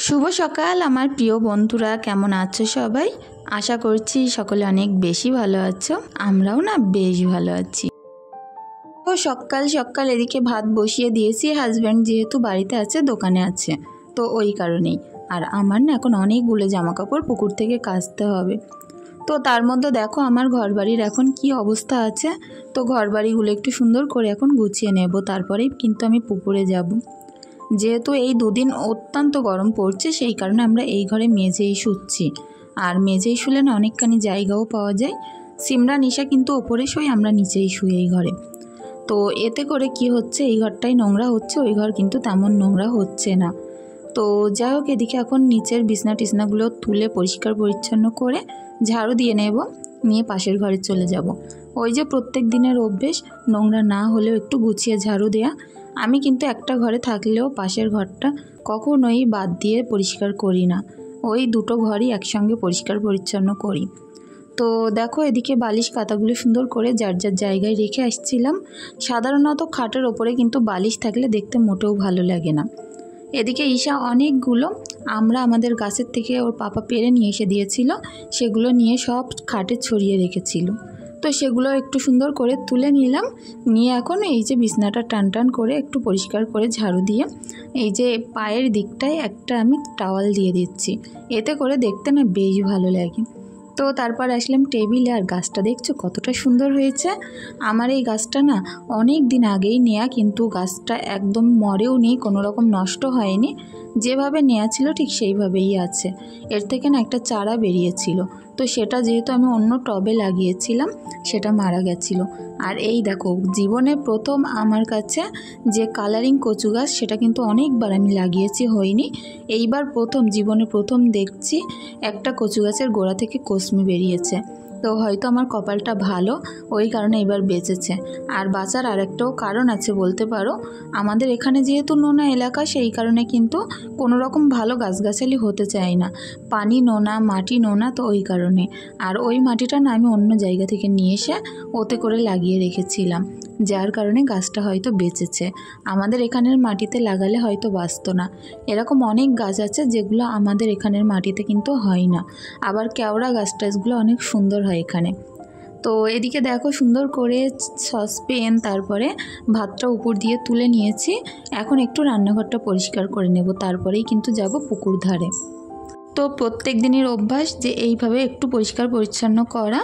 শুভ সকাল আমার প্রিয় বন্ধুরা, কেমন আছো সবাই? আশা করছি সকলে অনেক বেশি ভালো আছো। আমরাও না বেশ ভালো আছি। তো সকাল সকাল এদিকে ভাত বসিয়ে দিয়েছি। হাজব্যান্ড যেহেতু বাড়িতে আছে, দোকানে আছে, তো ওই কারণেই। আর আমার না এখন অনেকগুলো জামা কাপড় পুকুর থেকে কাচতে হবে। তো তার মধ্যে দেখো আমার ঘরবাড়ির এখন কি অবস্থা আছে। তো ঘরবাড়িগুলো একটু সুন্দর করে এখন গুছিয়ে নেব, তারপরেই কিন্তু আমি পুকুরে যাব। যেহেতু এই দুদিন অত্যন্ত গরম পড়ছে, সেই কারণে আমরা এই ঘরে মেঝেই শুচ্ছি। আর মেঝেই শুলে না অনেকখানি জায়গাও পাওয়া যায়। সিমরা নিশা কিন্তু ওপরে শুই, আমরা নিচেই শুই এই ঘরে। তো এতে করে কি হচ্ছে, এই ঘরটাই নোংরা হচ্ছে, ওই ঘর কিন্তু তেমন নোংরা হচ্ছে না। তো যাই হোক, এদিকে এখন নিচের বিছনা টিছনাগুলো তুলে পরিষ্কার পরিচ্ছন্ন করে ঝাড়ু দিয়ে নেব, নিয়ে পাশের ঘরে চলে যাব। ওই যে প্রত্যেক দিনের অভ্যেস, নোংরা না হলেও একটু গুছিয়ে ঝাড়ু দেয়া। আমি কিন্তু একটা ঘরে থাকলেও পাশের ঘরটা কখনোই বাদ দিয়ে পরিষ্কার করি না, ওই দুটো ঘরই একসঙ্গে পরিষ্কার পরিচ্ছন্ন করি। তো দেখো এদিকে বালিশ কাঁথাগুলো সুন্দর করে যার যার জায়গায় রেখে আসছিলাম। সাধারণত খাটের ওপরে কিন্তু বালিশ থাকলে দেখতে মোটেও ভালো লাগে না। এদিকে ঈশা অনেকগুলো আমরা আমাদের গাছের থেকে ওর পাপা পেরে নিয়ে এসে দিয়েছিল, সেগুলো নিয়ে সব খাটে ছড়িয়ে রেখেছিল। তো সেগুলো একটু সুন্দর করে তুলে নিলাম, নিয়ে এখন এই যে বিছনাটা টান টান করে একটু পরিষ্কার করে ঝাড়ু দিয়ে এই যে পায়ের দিকটায় একটা আমি টাওয়াল দিয়ে দিচ্ছি, এতে করে দেখতে না বেশ ভালো লাগে। তো তারপর আসলাম টেবিলে, আর গাছটা দেখছো কতটা সুন্দর হয়েছে। আমার এই গাছটা না অনেক দিন আগেই নেয়া, কিন্তু গাছটা একদম মরেও নেই, কোনো রকম নষ্ট হয়নি, যেভাবে নেওয়া ছিল ঠিক সেইভাবেই আছে। এর থেকে না একটা চারা বেরিয়েছিল, তো সেটা যেহেতু আমি অন্য টবে লাগিয়েছিলাম, সেটা মারা গেছিলো। আর এই দেখো জীবনে প্রথম আমার কাছে যে কালারিং কচু গাছ, সেটা কিন্তু অনেকবার আমি লাগিয়েছি, হয়নি। এইবার প্রথম, জীবনে প্রথম দেখছি একটা কচু গাছের গোড়া থেকে কসমি বেরিয়েছে। তো হয়তো আমার কপালটা ভালো, ওই কারণে এবার বেঁচেছে। আর বাঁচার আরেকটাও কারণ আছে বলতে পারো, আমাদের এখানে যেহেতু নোনা এলাকা, সেই কারণে কিন্তু কোনো রকম ভালো গাছগাছালি হতে চায় না, পানি নোনা, মাটি নোনা, তো ওই কারণে। আর ওই মাটিটা না আমি অন্য জায়গা থেকে নিয়ে এসে ওতে করে লাগিয়ে রেখেছিলাম, যার কারণে গাছটা হয়তো বেঁচেছে। আমাদের এখানের মাটিতে লাগালে হয়তো বাঁচতো না। এরকম অনেক গাছ আছে যেগুলো আমাদের এখানের মাটিতে কিন্তু হয় না। আবার কেওড়া গাছ টাছগুলো অনেক সুন্দর হয় এখানে। তো এদিকে দেখো সুন্দর করে সসপ্যান, তারপরে ভাতটা উপর দিয়ে তুলে নিয়েছি। এখন একটু রান্নাঘরটা পরিষ্কার করে নেব, তারপরেই কিন্তু যাব পুকুর ধারে। তো প্রত্যেক দিনের অভ্যাস যে এইভাবে একটু পরিষ্কার পরিচ্ছন্ন করা।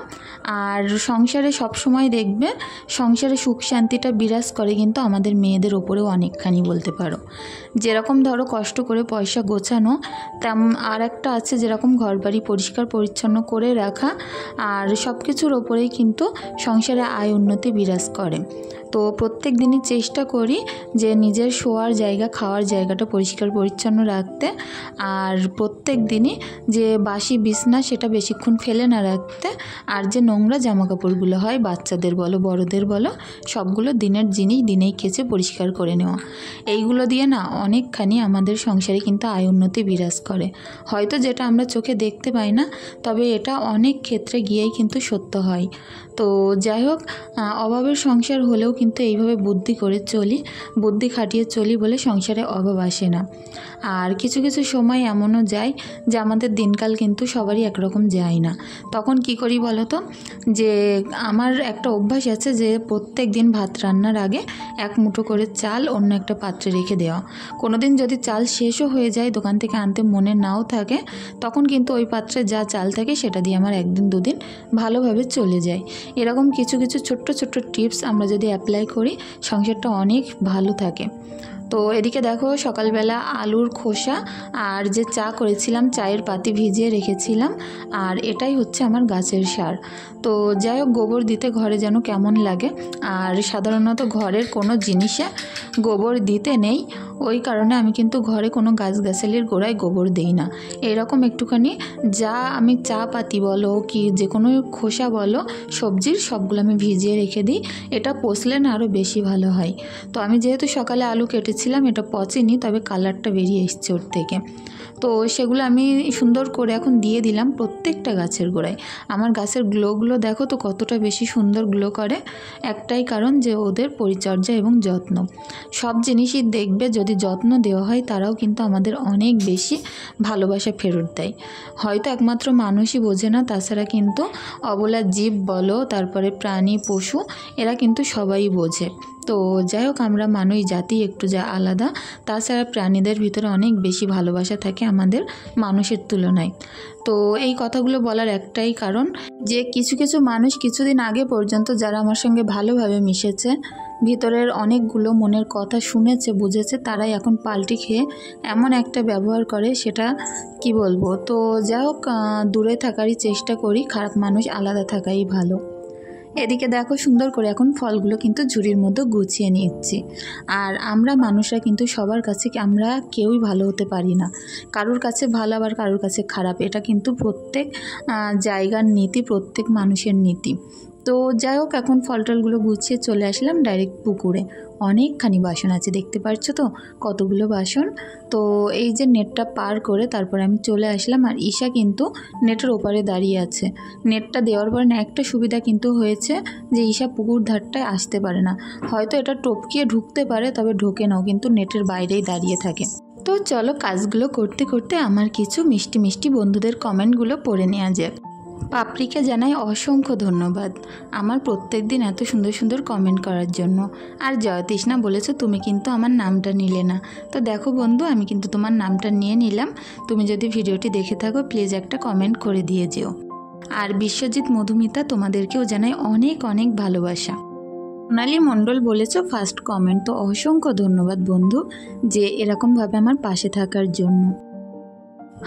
আর সংসারে সব সময় দেখবে সংসারে সুখ শান্তিটা বিরাজ করে কিন্তু আমাদের মেয়েদের ওপরেও অনেকখানি বলতে পারো। যেরকম ধরো কষ্ট করে পয়সা গোছানো, তেমন আর একটা আছে যেরকম ঘরবাড়ি পরিষ্কার পরিচ্ছন্ন করে রাখা। আর সব কিছুর ওপরেই কিন্তু সংসারে আয় উন্নতি বিরাজ করে। তো প্রত্যেক দিনই চেষ্টা করি যে নিজের শোয়ার জায়গা, খাওয়ার জায়গাটা পরিষ্কার পরিচ্ছন্ন রাখতে। আর প্রত্যেক দিনই যে বাসি বিছনা সেটা বেশিক্ষণ ফেলে না রাখতে। আর যে নোংরা জামা কাপড়গুলো হয়, বাচ্চাদের বলো বড়দের বলো, সবগুলো দিনের জিনিস দিনেই কেচে পরিষ্কার করে নেওয়া। এইগুলো দিয়ে না অনেকখানি আমাদের সংসারে কিন্তু আয় উন্নতি বিরাজ করে। হয়তো যেটা আমরা চোখে দেখতে পাই না, তবে এটা অনেক ক্ষেত্রে গিয়েই কিন্তু সত্য হয়। তো যাই হোক, অভাবের সংসার হলেও কিন্তু এইভাবে বুদ্ধি করে চলি, বুদ্ধি খাটিয়ে চলি বলে সংসারে অভাব আসে না। আর কিছু কিছু সময় এমনও যায় যে আমাদের দিনকাল কিন্তু সবারই একরকম যায় না। তখন কি করি বলো তো, যে আমার একটা অভ্যাস আছে যে প্রত্যেক দিন ভাত রান্নার আগে এক মুঠো করে চাল অন্য একটা পাত্রে রেখে দেওয়া। কোনো দিন যদি চাল শেষও হয়ে যায়, দোকান থেকে আনতে মনে নাও থাকে, তখন কিন্তু ওই পাত্রে যা চাল থাকে সেটা দিয়ে আমার একদিন দুদিন ভালোভাবে চলে যায়। এরকম কিছু কিছু ছোট্ট ছোট্ট টিপস আমরা যদি অ্যাপ্লাই করি, সংসারটা অনেক ভালো থাকে। তো এদিকে দেখো সকালবেলা আলুর খোসা আর যে চা করেছিলাম, চায়ের পাতি ভিজিয়ে রেখেছিলাম, আর এটাই হচ্ছে আমার গাছের সার। তো যাই হোক, গোবর দিতে ঘরে যেন কেমন লাগে। আর সাধারণত ঘরের কোনো জিনিসে গোবর দিতে নেই, ওই কারণে আমি কিন্তু ঘরে কোনো গাছগাছালির গোড়ায় গোবর দেই না। এরকম একটুখানি যা আমি চা পাতি বলো কি যে কোনো খোসা বলো সবজির, সবগুলো আমি ভিজিয়ে রেখে দিই। এটা পোষলে না আরও বেশি ভালো হয়। তো আমি যেহেতু সকালে আলু কেটেছি, দিয়েছিলাম, এটা পচেনি, তবে কালারটা বেরিয়ে এসছে ওর থেকে। তো সেগুলো আমি সুন্দর করে এখন দিয়ে দিলাম প্রত্যেকটা গাছের গোড়ায়। আমার গাছের গ্লোগুলো দেখো তো কতটা বেশি সুন্দর গ্লো করে, একটাই কারণ যে ওদের পরিচর্যা এবং যত্ন। সব জিনিসই দেখবে যদি যত্ন দেওয়া হয় তারাও কিন্তু আমাদের অনেক বেশি ভালোবাসা ফেরত দেয়। হয়তো একমাত্র মানুষই বোঝে না, তাছাড়া কিন্তু অবলা জীব বলো, তারপরে প্রাণী পশু, এরা কিন্তু সবাই বোঝে। তো যাই হোক, আমরা মানুষ জাতি একটু যা আলাদা, তাছাড়া প্রাণীদের ভিতরে অনেক বেশি ভালোবাসা থাকে আমাদের মানুষের তুলনায়। তো এই কথাগুলো বলার একটাই কারণ যে কিছু কিছু মানুষ কিছুদিন আগে পর্যন্ত যারা আমার সঙ্গে ভালোভাবে মিশেছে, ভিতরের অনেকগুলো মনের কথা শুনেছে বুঝেছে, তারাই এখন পাল্টি খেয়ে এমন একটা ব্যবহার করে, সেটা কি বলবো। তো যাই হোক, দূরে থাকারই চেষ্টা করি, খারাপ মানুষ আলাদা থাকাই ভালো। এদিকে দেখো সুন্দর করে এখন ফলগুলো কিন্তু ঝুড়ির মধ্যে গুছিয়ে নিচ্ছি। আর আমরা মানুষরা কিন্তু সবার কাছে আমরা কেউই ভালো হতে পারি না, কারোর কাছে ভালো আবার কারোর কাছে খারাপ, এটা কিন্তু প্রত্যেক জায়গার নীতি, প্রত্যেক মানুষের নীতি। তো যাই হোক, এখন ফল টলগুলো গুছিয়ে চলে আসলাম ডাইরেক্ট পুকুরে। অনেকখানি বাসন আছে, দেখতে পাচ্ছ তো কতগুলো বাসন। তো এই যে নেটটা পার করে তারপরে আমি চলে আসলাম, আর ঈশা কিন্তু নেটের ওপারে দাঁড়িয়ে আছে। নেটটা দেওয়ার পরে না একটা সুবিধা কিন্তু হয়েছে যে ঈশা পুকুর ধারটায় আসতে পারে না, হয়তো এটা টপকিয়ে ঢুকতে পারে, তবে ঢোকে নাও, কিন্তু নেটের বাইরেই দাঁড়িয়ে থাকে। তো চলো কাজগুলো করতে করতে আমার কিছু মিষ্টি মিষ্টি বন্ধুদের কমেন্টগুলো পড়ে নেওয়া যাক। পাপড়িকে জানাই অসংখ্য ধন্যবাদ আমার প্রত্যেক দিন এত সুন্দর সুন্দর কমেন্ট করার জন্য। আর জয়তৃষ্ণা বলেছো তুমি কিন্তু আমার নামটা নিলে না। তো দেখো বন্ধু, আমি কিন্তু তোমার নামটা নিয়ে নিলাম। তুমি যদি ভিডিওটি দেখে থাকো প্লিজ একটা কমেন্ট করে দিয়ে যেও। আর বিশ্বজিৎ, মধুমিতা, তোমাদেরকেও জানাই অনেক অনেক ভালোবাসা। সোনালী মণ্ডল বলেছো ফার্স্ট কমেন্ট, তো অসংখ্য ধন্যবাদ বন্ধু যে এরকমভাবে আমার পাশে থাকার জন্য।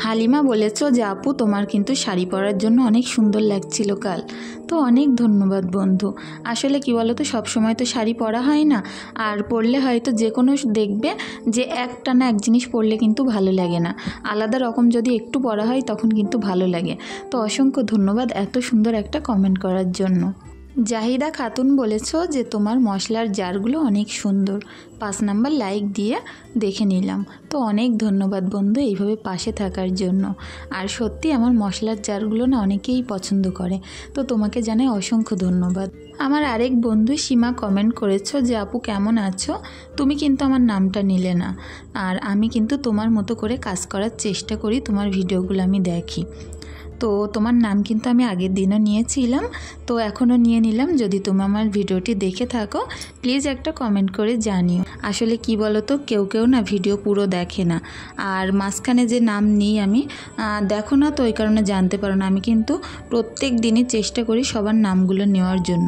হালিমা বলেছো যে আপু তোমার কিন্তু শাড়ি পরার জন্য অনেক সুন্দর লাগছিল কাল, তো অনেক ধন্যবাদ বন্ধু। আসলে কি বলো তো, সবসময় তো শাড়ি পরা হয় না, আর পরলে হয়তো যে কোনো দেখবে যে একটানা এক জিনিস পরলে কিন্তু ভালো লাগে না, আলাদা রকম যদি একটু পরা হয় তখন কিন্তু ভালো লাগে। তো অসংখ্য ধন্যবাদ এত সুন্দর একটা কমেন্ট করার জন্য। জাহিদা খাতুন বলেছ যে তোমার মশলার জারগুলো অনেক সুন্দর, 5 নাম্বার লাইক দিয়ে দেখে নিলাম। তো অনেক ধন্যবাদ বন্ধু এইভাবে পাশে থাকার জন্য। আর সত্যি আমার মশলার জারগুলো না অনেকেই পছন্দ করে, তো তোমাকে জানাই অসংখ্য ধন্যবাদ। আমার আরেক বন্ধু সীমা কমেন্ট করেছো যে আপু কেমন আছো, তুমি কিন্তু আমার নামটা নিলে না। আর আমি কিন্তু তোমার মতো করে কাজ করার চেষ্টা করি, তোমার ভিডিওগুলো আমি দেখি। তো তোমার নাম কিন্তু আমি আগের দিনও নিয়েছিলাম, তো এখনও নিয়ে নিলাম। যদি তুমি আমার ভিডিওটি দেখে থাকো প্লিজ একটা কমেন্ট করে জানিও। আসলে কি বলো তো, কেউ কেউ না ভিডিও পুরো দেখে না, আর মাঝখানে যে নাম নিই আমি দেখো না, তো ওই কারণে জানতে পারো না। আমি কিন্তু প্রত্যেক দিনই চেষ্টা করি সবার নামগুলো নেওয়ার জন্য,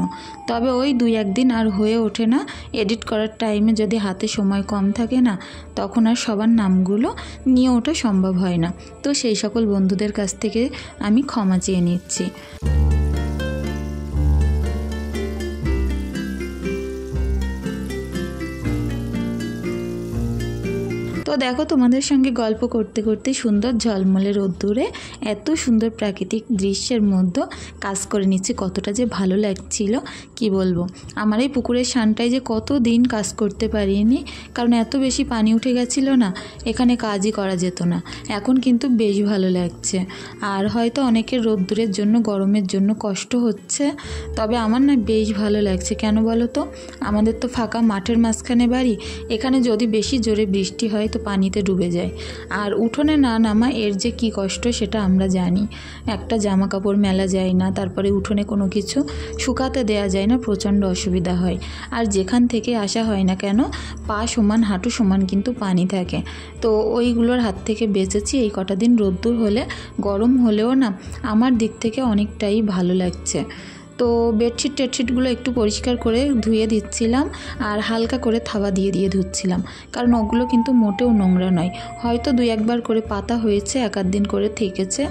তবে ওই 2-1 দিন আর হয়ে ওঠে না। এডিট করার টাইমে যদি হাতে সময় কম থাকে না, তখন আর সবার নামগুলো নিয়ে ওঠা সম্ভব হয় না। তো সেই সকল বন্ধুদের কাছ থেকে আমি ক্ষমা চেয়ে নিচ্ছি। তো দেখো তোমাদের সঙ্গে গল্প করতে করতে সুন্দর ঝলমলে রোদ্দুরে এত সুন্দর প্রাকৃতিক দৃশ্যের মধ্যে কাজ করে নিচ্ছে, কতটা যে ভালো লাগছিল কি বলবো। আমার এই পুকুরের শানটায় যে কত দিন কাজ করতে পারিনি, কারণ এত বেশি পানি উঠে গেছিলো না, এখানে কাজই করা যেত না। এখন কিন্তু বেশ ভালো লাগছে। আর হয়তো অনেকের রোদ্দুরের জন্য গরমের জন্য কষ্ট হচ্ছে, তবে আমার না বেশ ভালো লাগছে। কেন বলো তো, আমাদের তো ফাঁকা মাঠের মাঝখানে বাড়ি, এখানে যদি বেশি জোরে বৃষ্টি হয় তো পানিতে ডুবে যায়। আর উঠোনে না নামা এর যে কি কষ্ট সেটা আমরা জানি। একটা জামা কাপড় মেলা যায় না, তারপরে উঠোনে কোনো কিছু শুকাতে দেয়া যায় না, প্রচণ্ড অসুবিধা হয়। আর যেখান থেকে আসা হয় না কেন, পা সমান হাঁটু সমান কিন্তু পানি থাকে। তো ওইগুলোর হাত থেকে বেঁচেছি এই কটা দিন। রোদ্দুর হলে গরম হলেও না আমার দিক থেকে অনেকটাই ভালো লাগছে। তো বেডশিট টেডশিটগুলো একটু পরিষ্কার করে ধুয়ে দিচ্ছিলাম, আর হালকা করে থাবা দিয়ে দিয়ে ধুচ্ছিলাম, কারণ ওগুলো কিন্তু মোটেও নোংরা নয়। হয়তো 2-1 বার করে পাতা হয়েছে, 1-8 দিন করে থেকেছে।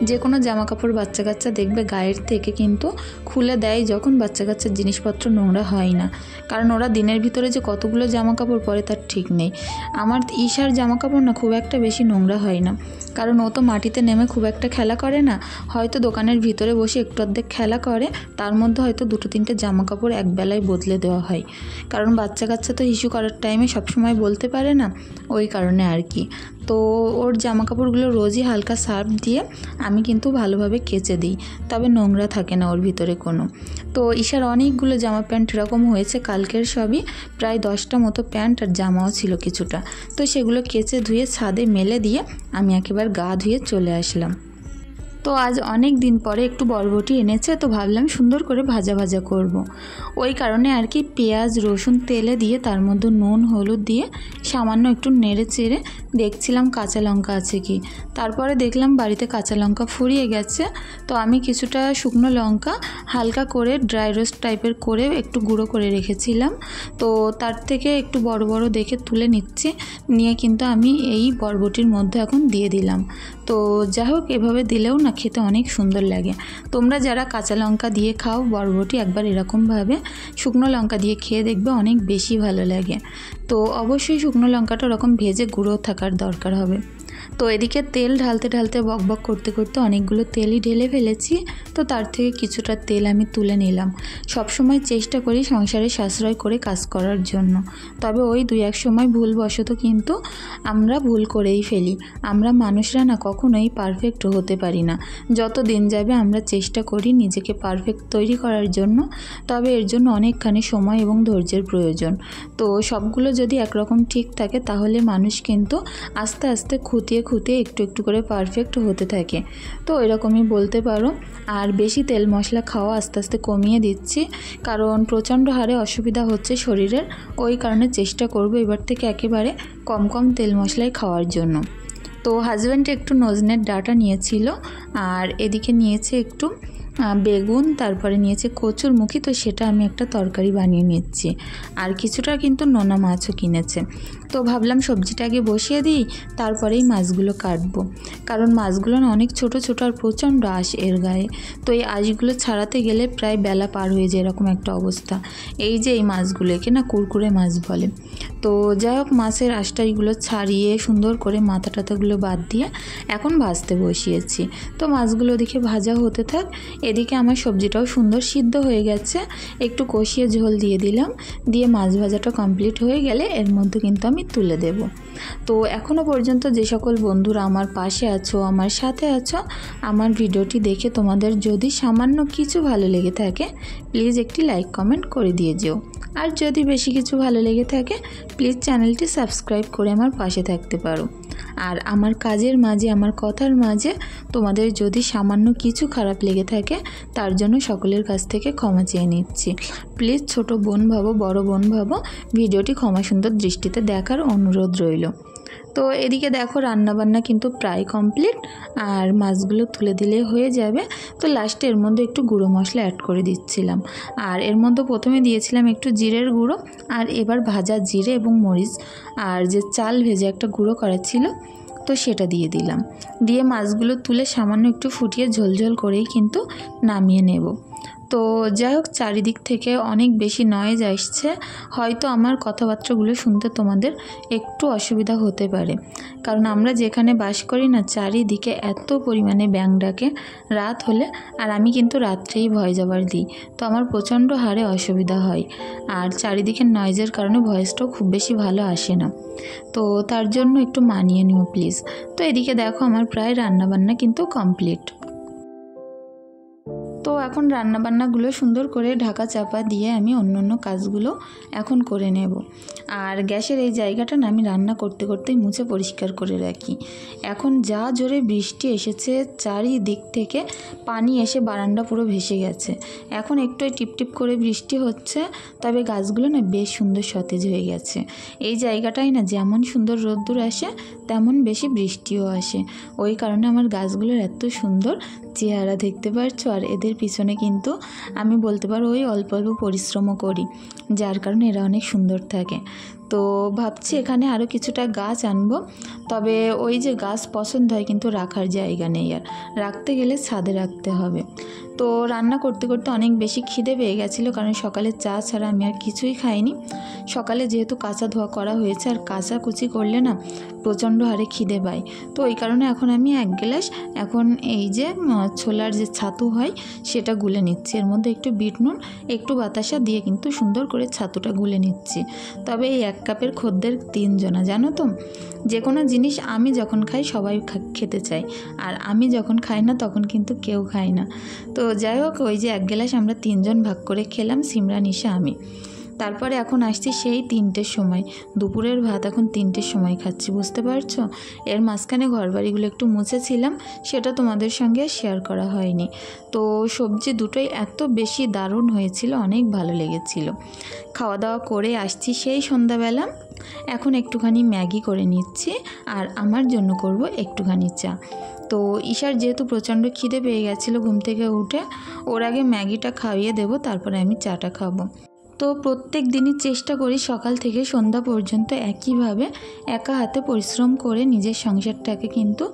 যে কোনো জামা কাপড় বাচ্চা কাচ্চা দেখবে গায়ের থেকে কিন্তু খুলে দেয় যখন, বাচ্চা কাচ্চার জিনিসপত্র নোংরা হয় না, কারণ ওরা দিনের ভিতরে যে কতগুলো জামা কাপড় পরে তার ঠিক নেই। আমার ঈশার জামা কাপড় না খুব একটা বেশি নোংরা হয় না, কারণ ও তো মাটিতে নেমে খুব একটা খেলা করে না, হয়তো দোকানের ভিতরে বসে একটু অর্ধেক খেলা করে, তার মধ্যে হয়তো 2-3টে জামা কাপড় একবেলায় বদলে দেওয়া হয়, কারণ বাচ্চা কাচ্চা তো হিসু করার টাইমে সবসময় বলতে পারে না, ওই কারণে আর কি। তো ওর জামা কাপড়গুলো রোজই হালকা সার্ফ দিয়ে আমি কিন্তু ভালোভাবে কেচে দিই, তবে নোংরা থাকে না ওর ভিতরে কোনো। তো ঈশার অনেকগুলো জামা প্যান্ট এরকম হয়েছে, কালকের সবই প্রায় 10টা মতো প্যান্ট আর জামাও ছিল কিছুটা। তো সেগুলো কেচে ধুয়ে ছাদে মেলে দিয়ে আমি একেবারে গা ধুয়ে চলে আসলাম। তো আজ অনেক দিন পরে একটু বরবটি এনেছে, তো ভাবলাম সুন্দর করে ভাজা ভাজা করব। ওই কারণে আর কি পেঁয়াজ রসুন তেলে দিয়ে তার মধ্যে নুন হলুদ দিয়ে সামান্য একটু নেড়ে চেড়ে দেখছিলাম কাঁচা লঙ্কা আছে কি। তারপরে দেখলাম বাড়িতে কাঁচা লঙ্কা ফুরিয়ে গেছে, তো আমি কিছুটা শুকনো লঙ্কা হালকা করে ড্রাই রোস্ট টাইপের করে একটু গুঁড়ো করে রেখেছিলাম। তো তার থেকে একটু বড় বড় দেখে তুলে নিচ্ছি, নিয়ে কিন্তু আমি এই বরবটির মধ্যে এখন দিয়ে দিলাম। তো যাই হোক, এভাবে দিলেও না খেতে অনেক সুন্দর লাগে। তোমরা যারা কাঁচা লঙ্কা দিয়ে খাও বরবটি, একবার এরকমভাবে শুকনো লঙ্কা দিয়ে খেয়ে দেখবে, অনেক বেশি ভালো লাগে। তো অবশ্যই শুকনো লঙ্কাটা ওরকম ভেজে গুঁড়ো থাকার দরকার হবে। তো এদিকে তেল ঢালতে ঢালতে বকবক করতে করতে অনেকগুলো তেলই ঢেলে ফেলেছি। তো তার থেকে কিছুটা তেল আমি তুলে নিলাম। সবসময় চেষ্টা করি সংসারে সাশ্রয় করে কাজ করার জন্য, তবে ওই 2-1 সময় ভুলবশত কিন্তু আমরা ভুল করেই ফেলি। আমরা মানুষরা না কখনোই পারফেক্ট হতে পারি না। যত দিন যাবে আমরা চেষ্টা করি নিজেকে পারফেক্ট তৈরি করার জন্য, তবে এর জন্য অনেকখানি সময় এবং ধৈর্যের প্রয়োজন। তো সবগুলো যদি একরকম ঠিক থাকে তাহলে মানুষ কিন্তু আস্তে আস্তে খুঁটিয়ে একটু একটু করে পারফেক্ট হতে থাকে। তো এরকমই বলতে পারো। আর বেশি তেল মশলা খাওয়া আস্তে আস্তে কমিয়ে দিচ্ছি, কারণ প্রচণ্ড হারে অসুবিধা হচ্ছে শরীরের। ওই কারণে চেষ্টা করব এবার থেকে একেবারে কম কম তেল মশলাই খাওয়ার জন্য। তো হাজব্যান্ড একটু নজনের ডাঁটা নিয়েছিল, আর এদিকে নিয়েছে একটু বেগুন, তারপরে নিয়েছে কচুরমুখী। তো সেটা আমি একটা তরকারি বানিয়ে নিচ্ছি, আর কিছুটা কিন্তু নোনা মাছও কিনেছে। তো ভাবলাম সবজিটা আগে বসিয়ে দিই, তারপরেই মাছগুলো কাটবো, কারণ মাছগুলো না অনেক ছোট ছোট আর প্রচণ্ড আঁশ এর গায়ে। তো এই আঁশগুলো ছাড়াতে গেলে প্রায় বেলা পার হয়ে যায়, এরকম একটা অবস্থা। এই যে এই মাছগুলোকে না কুরকুরে মাছ বলে। তো যাই হোক, মাছের আঁশটাইগুলো ছাড়িয়ে সুন্দর করে মাথা টাথাগুলো বাদ দিয়ে এখন ভাজতে বসিয়েছি। তো মাছগুলো ওদিকে ভাজা হতে থাক, এদিকে আমার সবজিটাও সুন্দর সিদ্ধ হয়ে গেছে। একটু কষিয়ে ঝোল দিয়ে দিলাম, দিয়ে মাছ ভাজাটা কমপ্লিট হয়ে গেলে এর মধ্যে কিন্তু আমি তুলে দেব। তো এখনও পর্যন্ত যে সকল বন্ধুরা আমার পাশে আছো, আমার সাথে আছো, আমার ভিডিওটি দেখে তোমাদের যদি সামান্য কিছু ভালো লেগে থাকে প্লিজ একটি লাইক কমেন্ট করে দিয়ে যেও। আর যদি বেশি কিছু ভালো লেগে থাকে প্লিজ চ্যানেলটি সাবস্ক্রাইব করে আমার পাশে থাকতে পারো। আর আমার কাজের মাঝে, আমার কথার মাঝে তোমাদের যদি সামান্য কিছু খারাপ লেগে থাকে তার জন্য সকলের কাছ থেকে ক্ষমা চেয়ে নিচ্ছি। প্লিজ ছোট বোন ভাবো, বড় বোন ভাবো, ভিডিওটি ক্ষমা সুন্দর দৃষ্টিতে দেখার অনুরোধ রইল। তো এদিকে দেখো রান্নাবান্না কিন্তু প্রায় কমপ্লিট, আর মাছগুলো তুলে দিলে হয়ে যাবে। তো লাস্টে এর মধ্যে একটু গুঁড়ো মশলা অ্যাড করে দিচ্ছিলাম, আর এর মধ্যে প্রথমে দিয়েছিলাম একটু জিরের গুঁড়ো, আর এবার ভাজা জিরে এবং মরিচ আর যে চাল ভেজে একটা গুঁড়ো করা ছিল তো সেটা দিয়ে দিলাম। দিয়ে মাছগুলো তুলে সামান্য একটু ফুটিয়ে ঝোলঝোল করেই কিন্তু নামিয়ে নেব। তো যাই হোক, চারিদিক থেকে অনেক বেশি নয়েজ আসছে, হয়তো আমার কথাবার্তাগুলো শুনতে তোমাদের একটু অসুবিধা হতে পারে, কারণ আমরা যেখানে বাস করি না চারিদিকে এত পরিমাণে ব্যাঙ ডাকে রাত হলে, আর আমি কিন্তু রাত্রেই ভয় যাবার দিই। তো আমার প্রচণ্ড হারে অসুবিধা হয়, আর চারিদিকের নয়েজের কারণে ভয়েসটাও খুব বেশি ভালো আসে না। তো তার জন্য একটু মানিয়ে নিও প্লিজ। তো এদিকে দেখো আমার প্রায় রান্নাবান্না কিন্তু কমপ্লিট। তো এখন রান্নাবান্নাগুলো সুন্দর করে ঢাকা চাপা দিয়ে আমি অন্য কাজগুলো এখন করে নেব। আর গ্যাসের এই জায়গাটা না আমি রান্না করতে করতেই মুছে পরিষ্কার করে রাখি। এখন যা জোরে বৃষ্টি এসেছে, চারিদিক থেকে পানি এসে বারান্দা পুরো ভেসে গেছে। এখন একটু টিপটিপ করে বৃষ্টি হচ্ছে, তবে গাছগুলো না বেশ সুন্দর সতেজ হয়ে গেছে। এই জায়গাটায় না যেমন সুন্দর রোদ্দুর আসে তেমন বেশি বৃষ্টিও আসে, ওই কারণে আমার গাছগুলোর এত সুন্দর চেহারা দেখতে পারছো। আর এদের পিছনে কিন্তু আমি বলতে পারো ওই অল্প অল্প পরিশ্রমও করি, যার কারণে এরা অনেক সুন্দর থাকে। তো ভাবছি এখানে আরও কিছুটা গাছ আনবো, তবে ওই যে গাছ পছন্দ হয় কিন্তু রাখার জায়গা নেই, আর রাখতে গেলে ছাদে রাখতে হবে। তো রান্না করতে করতে অনেক বেশি খিদে পেয়ে গেছিলো, কারণ সকালে চা ছাড়া আমি আর কিছুই খাইনি। সকালে যেহেতু কাঁচা ধোয়া করা হয়েছে, আর কাঁচা কুচি করলে না প্রচণ্ড হারে খিদে পায়, তো ওই কারণে এখন আমি 1 গ্লাস এখন এই যে ছোলার যে ছাতু হয় সেটা গুলে নিচ্ছি। এর মধ্যে একটু বিট নুন, একটু বাতাসা দিয়ে কিন্তু সুন্দর করে ছাতুটা গুলে নিচ্ছি। তবে এই 1 কাপের খদ্দের 3 জনা, জানো তো। যে কোনো জিনিস আমি যখন খাই সবাই খেতে চায়, আর আমি যখন খাই না তখন কিন্তু কেউ খায় না। তো যাই হোক, ওই যে 1 গ্লাস আমরা 3 জন ভাগ করে খেলাম, সিমরান, ঈশা, আমি। তারপরে এখন আসছি সেই 3টের সময়, দুপুরের ভাত এখন 3টের সময় খাচ্ছি, বুঝতে পারছো। এর মাঝখানে ঘরবাড়িগুলো একটু মুছেছিলাম, সেটা তোমাদের সঙ্গে শেয়ার করা হয়নি। তো সবজি দুটোই এত বেশি দারুণ হয়েছিল, অনেক ভালো লেগেছিল। খাওয়া দাওয়া করে আসছি সেই সন্ধ্যাবেলা। এখন একটুখানি ম্যাগি করে নিচ্ছি, আর আমার জন্য করব একটুখানি চা। তো ঈশার যেহেতু প্রচণ্ড খিদে পেয়ে গেছিলো ঘুম থেকে উঠে, ওর আগে ম্যাগিটা খাইয়ে দেবো, তারপরে আমি চাটা খাবো। তো প্রত্যেক দিনই চেষ্টা করি সকাল থেকে সন্ধ্যা পর্যন্ত একইভাবে একা হাতে পরিশ্রম করে নিজের সংসারটাকে কিন্তু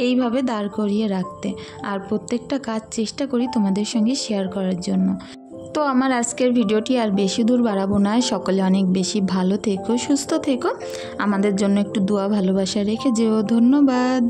এইভাবে দাঁড় করিয়ে রাখতে, আর প্রত্যেকটা কাজ চেষ্টা করি তোমাদের সঙ্গে শেয়ার করার জন্য। তো আমার আজকের ভিডিওটি আর বেশি দূর বাড়াবো না। সকলে অনেক বেশি ভালো থেকো, সুস্থ থেকো, আমাদের জন্য একটু দোয়া ভালোবাসা রেখে যেও। ধন্যবাদ।